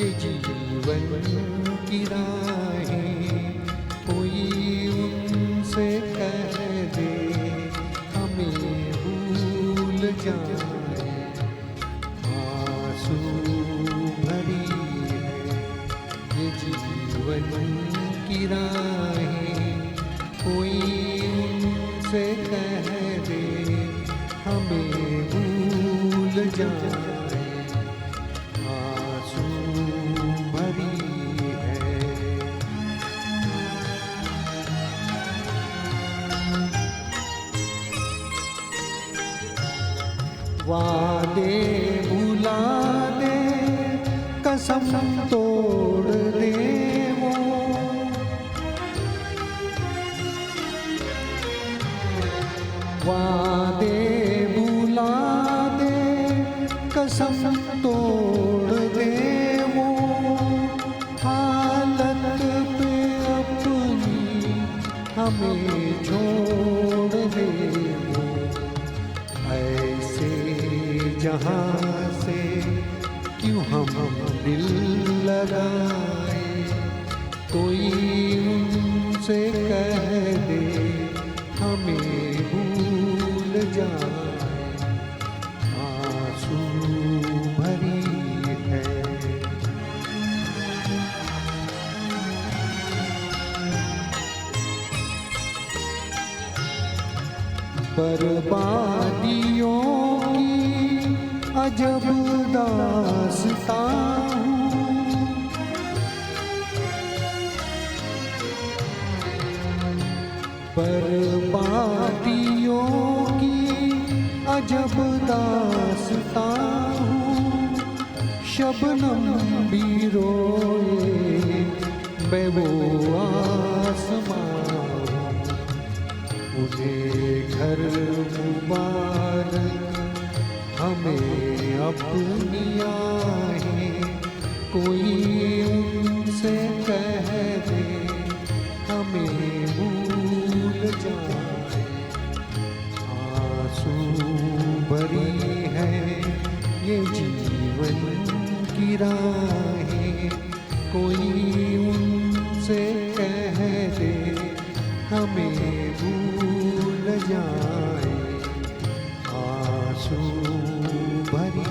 ये जीवन की राहें कोई उनसे कह दे हमें भूल जाए। आंसू भरी है ये जीवन की राहें कोई उनसे कह दे हमें भूल जाए। आंसू भरी है। वादे भुला दे कसम तोड़ दे वो, वादे भुला दे कसम तोड़ दे वो, हालत पे अपनी हमें छोड़ दे वो। ऐसे जहाँ से क्यों हम दिल लगाए, कोई उनसे कह दे हमें भूल जाए। आंसू भरी है। बर्बादियों की अजब दास्तां हूँ, बर्बादियों की अजब दास्तां हूँ। शबनम भी रोए मैं वो आसमां, उन्हें घर मुबारक हमें अपनी आहें कोई उनसे कह दे हमें भूल जाए। आंसू भरी है ये जीवन की राहें कोई उनसे कह दे हमें भूल जाए। आंसू भरी